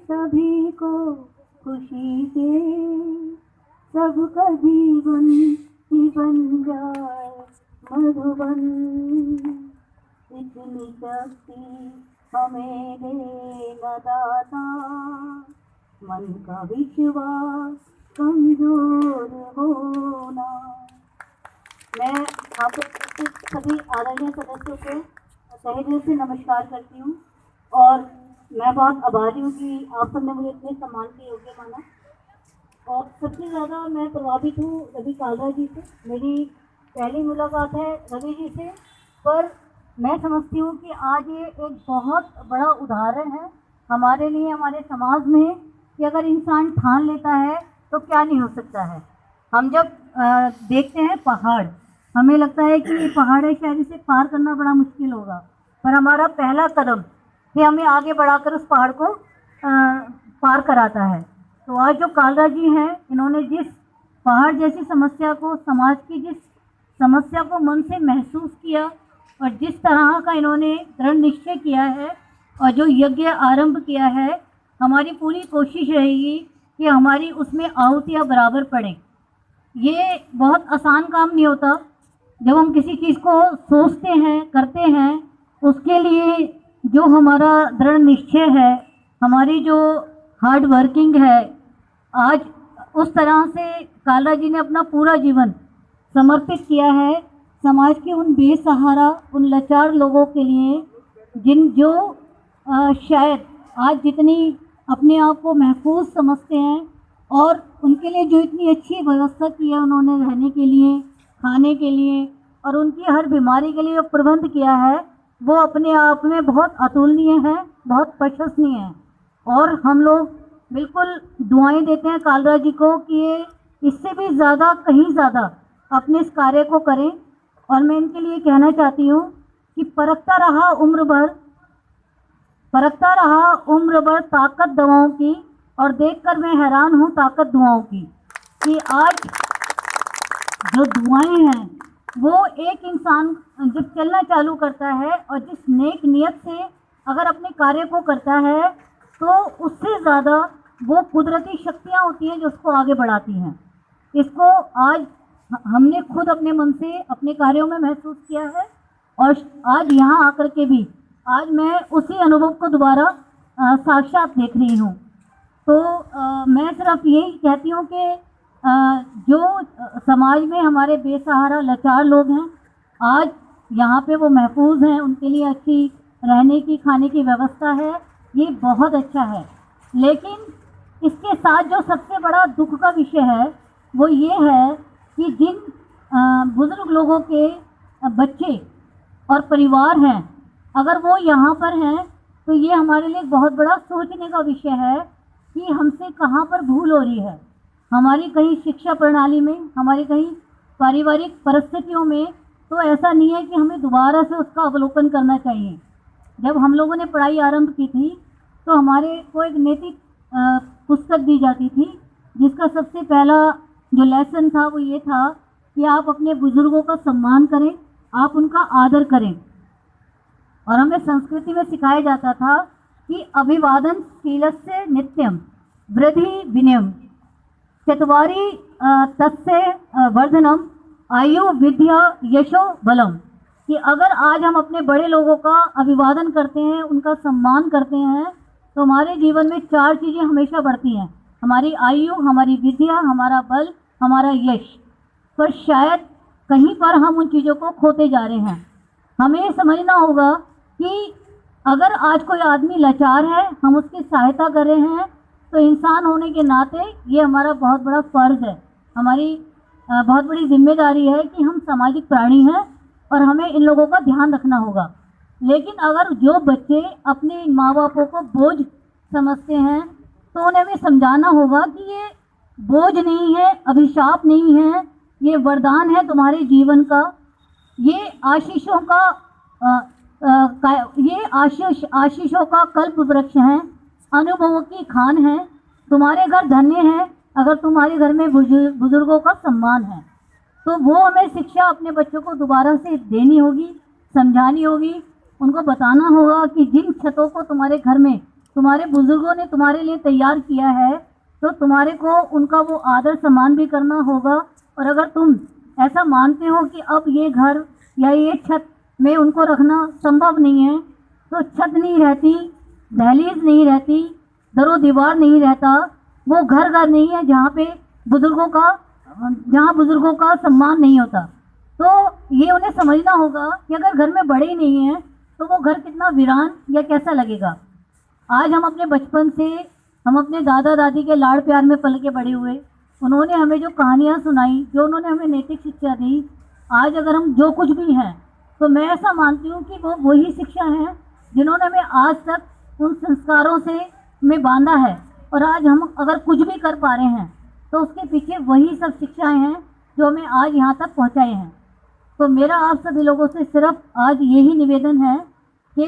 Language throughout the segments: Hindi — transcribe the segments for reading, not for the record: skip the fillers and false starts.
सभी को खुशी दे, सबका जीवन ही बन जाए मधुबन। इतनी शक्ति हमें दे न दाता, मन का विश्वास कमजोर होना। मैं आप सभी आदरणीय सदस्यों को तहे दिल से नमस्कार करती हूँ और मैं बहुत आभारी हूँ कि आप सबने मुझे इतने सम्मान के योग्य माना। और सबसे ज़्यादा मैं प्रभावित हूँ रवि कालरा जी से। मेरी पहली मुलाकात है रवि जी से, पर मैं समझती हूँ कि आज ये एक बहुत बड़ा उदाहरण है हमारे लिए, हमारे समाज में, कि अगर इंसान ठान लेता है तो क्या नहीं हो सकता है। हम जब देखते हैं पहाड़, हमें लगता है कि ये पहाड़ है, शायद इसे पार करना बड़ा मुश्किल होगा, पर हमारा पहला कदम ये हमें आगे बढ़ाकर उस पहाड़ को पार कराता है। तो आज जो कालरा जी हैं, इन्होंने जिस पहाड़ जैसी समस्या को, समाज की जिस समस्या को मन से महसूस किया और जिस तरह का इन्होंने दृढ़ निश्चय किया है और जो यज्ञ आरंभ किया है, हमारी पूरी कोशिश रहेगी कि हमारी उसमें आहुतियाँ बराबर पड़ें। ये बहुत आसान काम नहीं होता। जब हम किसी चीज़ को सोचते हैं, करते हैं, उसके लिए जो हमारा दृढ़ निश्चय है, हमारी जो हार्ड वर्किंग है, आज उस तरह से कालरा जी ने अपना पूरा जीवन समर्पित किया है समाज के उन बेसहारा, उन लाचार लोगों के लिए जो शायद आज जितनी अपने आप को महफूज समझते हैं, और उनके लिए जो इतनी अच्छी व्यवस्था की है उन्होंने रहने के लिए, खाने के लिए और उनकी हर बीमारी के लिए जो प्रबंध किया है, वो अपने आप में बहुत अतुलनीय है, बहुत प्रशंसनीय है। और हम लोग बिल्कुल दुआएं देते हैं कालरा जी को कि ये इससे भी ज़्यादा, कहीं ज़्यादा अपने इस कार्य को करें। और मैं इनके लिए कहना चाहती हूँ कि परखता रहा उम्र भर ताकत दवाओं की, और देखकर मैं हैरान हूँ ताकत दुआओं की, कि आज जो दुआएं हैं वो एक इंसान जब चलना चालू करता है और जिस नेक नियत से अगर अपने कार्य को करता है, तो उससे ज़्यादा वो कुदरती शक्तियाँ होती हैं जो उसको आगे बढ़ाती हैं। इसको आज हमने खुद अपने मन से अपने कार्यों में महसूस किया है, और आज यहाँ आकर के भी आज मैं उसी अनुभव को दोबारा साक्षात देख रही हूँ। तो मैं सिर्फ यही कहती हूँ कि जो समाज में हमारे बेसहारा लाचार लोग हैं, आज यहाँ पे वो महफूज हैं, उनके लिए अच्छी रहने की, खाने की व्यवस्था है, ये बहुत अच्छा है। लेकिन इसके साथ जो सबसे बड़ा दुख का विषय है वो ये है कि जिन बुज़ुर्ग लोगों के बच्चे और परिवार हैं, अगर वो यहाँ पर हैं, तो ये हमारे लिए बहुत बड़ा सोचने का विषय है कि हमसे कहाँ पर भूल हो रही है। हमारी कहीं शिक्षा प्रणाली में, हमारी कहीं पारिवारिक परिस्थितियों में तो ऐसा नहीं है कि हमें दोबारा से उसका अवलोकन करना चाहिए। जब हम लोगों ने पढ़ाई आरंभ की थी तो हमारे को एक नैतिक पुस्तक दी जाती थी, जिसका सबसे पहला जो लेसन था वो ये था कि आप अपने बुजुर्गों का सम्मान करें, आप उनका आदर करें। और हमें संस्कृति में सिखाया जाता था कि अभिवादन शीलस्य नित्यम वृद्धि विनयम चत्वारि तस्य वर्धनम आयु विद्या यशो बलम, कि अगर आज हम अपने बड़े लोगों का अभिवादन करते हैं, उनका सम्मान करते हैं, तो हमारे जीवन में 4 चीज़ें हमेशा बढ़ती हैं: हमारी आयु, हमारी विद्या, हमारा बल, हमारा यश। पर शायद कहीं पर हम उन चीज़ों को खोते जा रहे हैं। हमें समझना होगा कि अगर आज कोई आदमी लाचार है, हम उसकी सहायता कर रहे हैं, तो इंसान होने के नाते ये हमारा बहुत बड़ा फ़र्ज़ है, हमारी बहुत बड़ी जिम्मेदारी है कि हम सामाजिक प्राणी हैं और हमें इन लोगों का ध्यान रखना होगा। लेकिन अगर जो बच्चे अपने माँ बापों को बोझ समझते हैं, तो उन्हें भी समझाना होगा कि ये बोझ नहीं है, अभिशाप नहीं है, ये वरदान है तुम्हारे जीवन का, ये आशीषों का कल्प वृक्ष है, अनुभवों की खान है। तुम्हारे घर धन्य है अगर तुम्हारे घर में बुजुर्गों का सम्मान है। तो वो हमें शिक्षा अपने बच्चों को दोबारा से देनी होगी, समझानी होगी, उनको बताना होगा कि जिन छतों को तुम्हारे घर में तुम्हारे बुजुर्गों ने तुम्हारे लिए तैयार किया है, तो तुम्हारे को उनका वो आदर सम्मान भी करना होगा। और अगर तुम ऐसा मानते हो कि अब ये घर या ये छत में उनको रखना संभव नहीं है, तो छत नहीं रहती, दहलीज नहीं रहती, दरो दीवार नहीं रहता, वो घर नहीं है जहाँ पे बुजुर्गों का सम्मान नहीं होता। तो ये उन्हें समझना होगा कि अगर घर में बड़े ही नहीं हैं तो वो घर कितना वीरान या कैसा लगेगा। आज हम अपने बचपन से, हम अपने दादा दादी के लाड़ प्यार में पल के बड़े हुए, उन्होंने हमें जो कहानियाँ सुनाई, जो उन्होंने हमें नैतिक शिक्षा दी, आज अगर हम जो कुछ भी हैं, तो मैं ऐसा मानती हूँ कि वो वही शिक्षा है जिन्होंने हमें आज तक उन संस्कारों से में बांधा है। और आज हम अगर कुछ भी कर पा रहे हैं तो उसके पीछे वही सब शिक्षाएं हैं जो हमें आज यहाँ तक पहुँचाए हैं। तो मेरा आप सभी लोगों से सिर्फ आज यही निवेदन है कि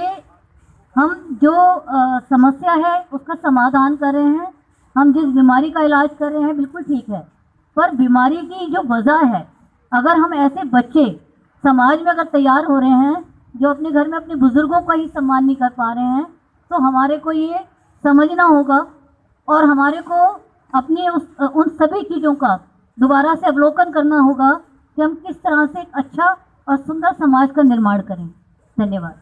हम जो समस्या है उसका समाधान कर रहे हैं, हम जिस बीमारी का इलाज कर रहे हैं बिल्कुल ठीक है, पर बीमारी की जो वजह है, अगर हम ऐसे बच्चे समाज में अगर तैयार हो रहे हैं जो अपने घर में अपने बुजुर्गों का ही सम्मान नहीं कर पा रहे हैं, तो हमारे को ये समझना होगा और हमारे को अपनी उन सभी चीज़ों का दोबारा से अवलोकन करना होगा कि हम किस तरह से एक अच्छा और सुंदर समाज का निर्माण करें। धन्यवाद।